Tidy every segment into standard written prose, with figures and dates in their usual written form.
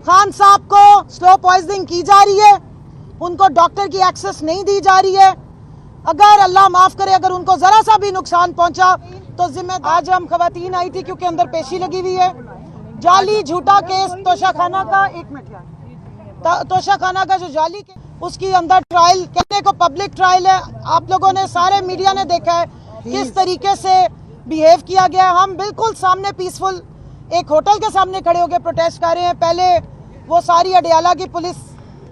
खान साहब को slow poisoning की जा रही है, उनको डॉक्टर की एक्सेस नहीं दी जा रही है। अगर अल्लाह माफ करे अगर उनको जरा सा भी नुकसान पहुंचा तो जिम्मेदार। आज हम खवातीन आई थी क्योंकि अंदर पेशी लगी हुई है। जाली झूठा केस तोशाखाना का, एक मिनट, तोशाखाना का जो जाली केस, उसकी अंदर ट्रायल, कहने को पब्लिक ट्रायल है। आप लोगों ने, सारे मीडिया ने देखा है किस तरीके से बिहेव किया गया। हम बिल्कुल सामने पीसफुल एक होटल के सामने खड़े होकर प्रोटेस्ट कर रहे हैं। पहले वो सारी अडियाला की पुलिस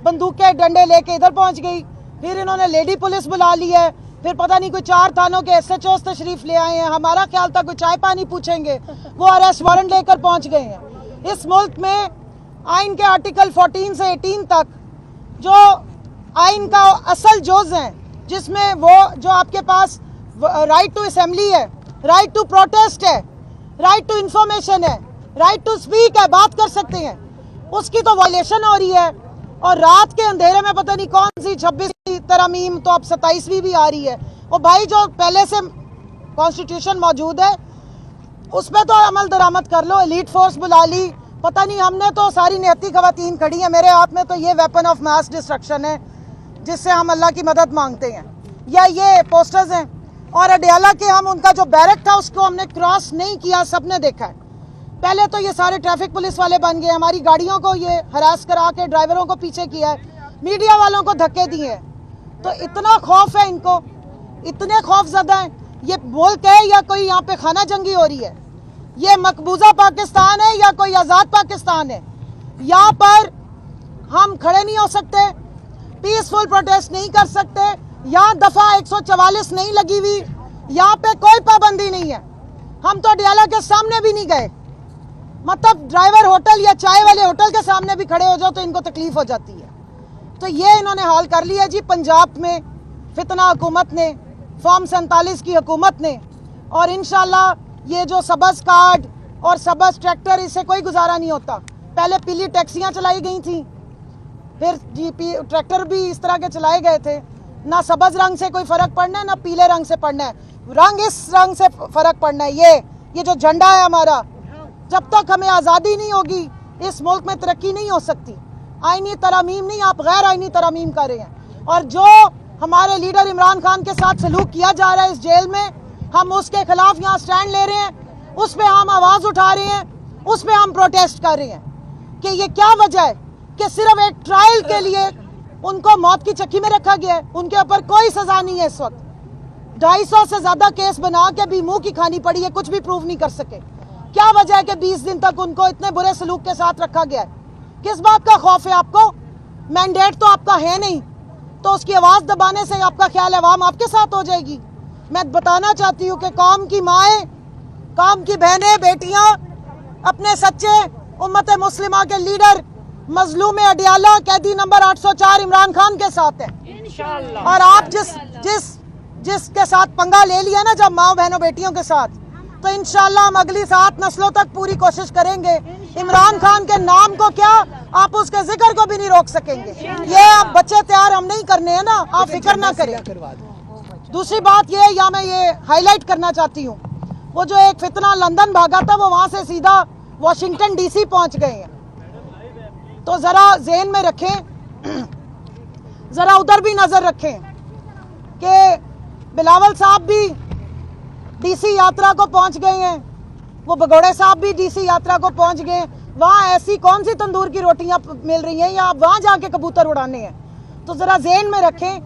बंदूक के डंडे लेके इधर पहुंच गई, फिर इन्होंने लेडी पुलिस बुला ली है, फिर पता नहीं कोई 4 थानों के SHOs तशरीफ ले आए हैं। हमारा ख्याल था कोई चाय पानी पूछेंगे, वो अरेस्ट वारंट लेकर पहुंच गए हैं। इस मुल्क में आइन के आर्टिकल 14 से 18 तक जो आइन का असल जोज है, जिसमें वो जो आपके पास राइट टू असेंबली है, राइट टू प्रोटेस्ट है, राइट टू इंफॉर्मेशन है, राइट टू स्पीक है, बात कर सकते हैं, उसकी तो वायलेशन हो रही है। और रात के अंधेरे में पता नहीं कौन सी 26वीं तरमीम, तो अब 27वीं भी आ रही है। और भाई जो पहले से कॉन्स्टिट्यूशन मौजूद है उस पर तो अमल दरामद कर लो। एलीट फोर्स बुला ली, पता नहीं, हमने तो सारी निहत्ती खवातीन खड़ी है। मेरे हाथ में तो ये वेपन ऑफ मास डिस्ट्रक्शन है जिससे हम अल्लाह की मदद मांगते हैं, या ये पोस्टर्स हैं। और अडियाला के हम, उनका जो बैरक था उसको हमने क्रॉस नहीं किया, सबने देखा है। पहले तो ये सारे ट्रैफिक पुलिस वाले बन गए, हमारी गाड़ियों को ये हरास करा के ड्राइवरों को पीछे किया है, मीडिया वालों को धक्के दिए हैं। तो इतना खौफ है इनको, इतने खौफ ज़्यादा है। ये मुल्क है या कोई यहाँ पे खाना जंगी हो रही है? ये मकबूजा पाकिस्तान है या कोई आज़ाद पाकिस्तान है? यहाँ पर हम खड़े नहीं हो सकते, पीसफुल प्रोटेस्ट नहीं कर सकते। यहाँ दफा 144 नहीं लगी हुई, यहाँ पे कोई पाबंदी नहीं है। हम तो अडियाला के सामने भी नहीं गए, मतलब ड्राइवर होटल या चाय वाले होटल के सामने भी खड़े हो जाओ तो इनको तकलीफ हो जाती है। तो ये इन्होंने हाल कर लिया जी पंजाब में फितना हुकूमत ने, फॉर्म 47 की हुकूमत ने। और इंशाल्लाह ये जो सबस कार्ड और सबस ट्रैक्टर, इससे कोई गुजारा नहीं होता। पहले पीली टैक्सियां चलाई गई थी, फिर जीपी ट्रैक्टर भी इस तरह के चलाए गए थे। ना सबज रंग से कोई फर्क पड़ना है, ना पीले रंग से पड़ना है, रंग इस रंग से फर्क पड़ना है। ये जो झंडा है हमारा, जब तक हमें आज़ादी नहीं होगी इस मुल्क में तरक्की नहीं हो सकती। आईनी तरामीम नहीं, आप गैर आईनी तरामीम कर रहे हैं। और जो हमारे लीडर इमरान खान के साथ सलूक किया जा रहा है इस जेल में, हम उसके खिलाफ यहाँ स्टैंड ले रहे हैं, उस पर हम आवाज़ उठा रहे हैं, उस पर हम प्रोटेस्ट कर रहे हैं कि ये क्या वजह है कि सिर्फ एक ट्रायल के लिए उनको मौत की चक्की में रखा गया है। उनके ऊपर कोई सजा नहीं है इस वक्त। 250 से ज़्यादा केस बना के भी मुंह की खानी पड़ी है, कुछ भी प्रूव नहीं कर सके। क्या वजह है कि 20 दिन तक उनको इतने बुरे सलूक के साथ रखा गया है? किस बात का खौफ है आपको? मैंडेट तो आपका है नहीं, तो उसकी आवाज़ दबाने से आपका ख्याल है अवाम आपके साथ हो जाएगी? मैं बताना चाहती हूँ कि कौम की माएँ, कौम की बहनें, बेटियाँ अपने सच्चे उम्मत मुस्लिमा के लीडर मजलूम अडियाला कैदी नंबर 804 इमरान खान के साथ है। और आप जिसके साथ पंगा ले लिया ना जब माँ बहनों बेटियों के साथ, तो इंशाल्लाह हम अगली 7 नस्लों तक पूरी कोशिश करेंगे। इमरान खान के नाम को क्या, आप उसके जिक्र को भी नहीं रोक सकेंगे। ये आप बच्चे तैयार हम नहीं करने हैं ना, आप फिक्र ना करें। दूसरी बात ये, या मैं ये हाईलाइट करना चाहती हूँ, वो जो एक फितना लंदन भागा था वो वहाँ से सीधा वाशिंगटन DC पहुँच गए हैं। तो ज़रा ज़हन में रखें, ज़रा उधर भी नज़र रखें कि बिलावल साहब भी DC यात्रा को पहुंच गए हैं, वो भगोड़े साहब भी DC यात्रा को पहुंच गए। वहाँ ऐसी कौन सी तंदूर की रोटियां मिल रही हैं या आप वहाँ जाके कबूतर उड़ाने हैं? तो ज़रा ज़हन में रखें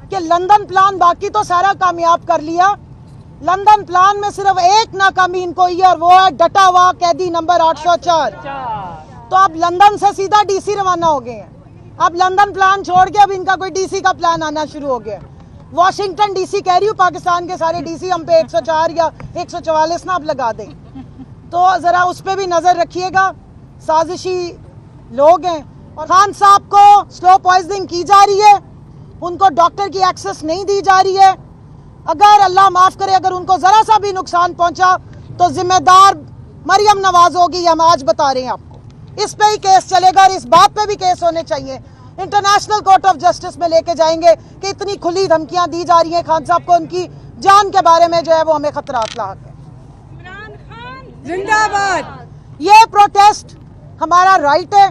कि लंदन प्लान बाकी तो सारा कामयाब कर लिया, लंदन प्लान में सिर्फ एक नाकामी इनको ही है, और वो है डटा हुआ कैदी नंबर 804। तो अब लंदन से सीधा DC रवाना हो गए हैं। अब लंदन प्लान छोड़ के अब इनका कोई DC का प्लान आना शुरू हो गया। वाशिंगटन DC कह रही हूँ, पाकिस्तान के सारे DC हम पे 104 या 144 ना अब लगा दें। तो ज़रा उस पर भी नज़र रखिएगा, साजिशी लोग हैं। और खान साहब को स्लो पॉइजनिंग की जा रही है, उनको डॉक्टर की एक्सेस नहीं दी जा रही है। अगर अल्लाह माफ़ करे अगर उनको ज़रा सा भी नुकसान पहुँचा तो जिम्मेदार मरियम नवाज होगी, हम आज बता रहे हैं आपको। इस पे ही केस चलेगा और इस बात पे भी केस होने चाहिए। इंटरनेशनल कोर्ट ऑफ जस्टिस में लेके जाएंगे कि इतनी खुली धमकियां दी जा रही हैं खान साहब को, उनकी जान के बारे में जो है वो हमें खतरात लाक है। इमरान खान जिंदाबाद। ये प्रोटेस्ट हमारा राइट है,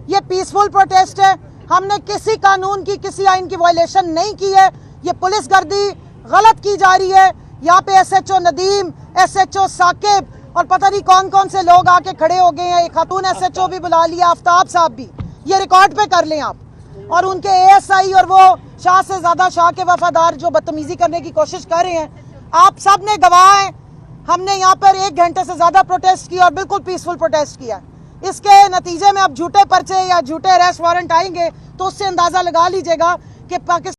یہ پیسفل پروٹیسٹ ہے. ہم نے کسی قانون کی کسی آئین کی وائلیشن نہیں کی ہے. یہ پولیس گردی غلط کی جا رہی ہے. یہاں پہ S H O Nadeem, S H O Saqib اور پتہ نہیں کون کون سے لوگ آ کے کھڑے ہو گئے ہیں. ایک خاتون ایس ایچ او بھی بلا لیا, آفتاب صاحب بھی. یہ ریکارڈ پہ کر لیں آپ. اور ان کے اے ایس آئی اور وہ شاہ سے زیادہ شاہ کے وفادار جو بدتمیزی کرنے کی کوشش کر رہے ہیں, آپ سب نے گواہ ہیں. ہم نے یہاں پر 1 گھنٹے سے زیادہ پروٹیسٹ کیا اور بالکل پیسفل پروٹیسٹ کیا. اس کے نتیجے میں اب جھوٹے پرچے یا جھوٹے اریسٹ وارنٹ آئیں گے تو اس سے اندازہ لگا لیجئے گا کہ پاکستان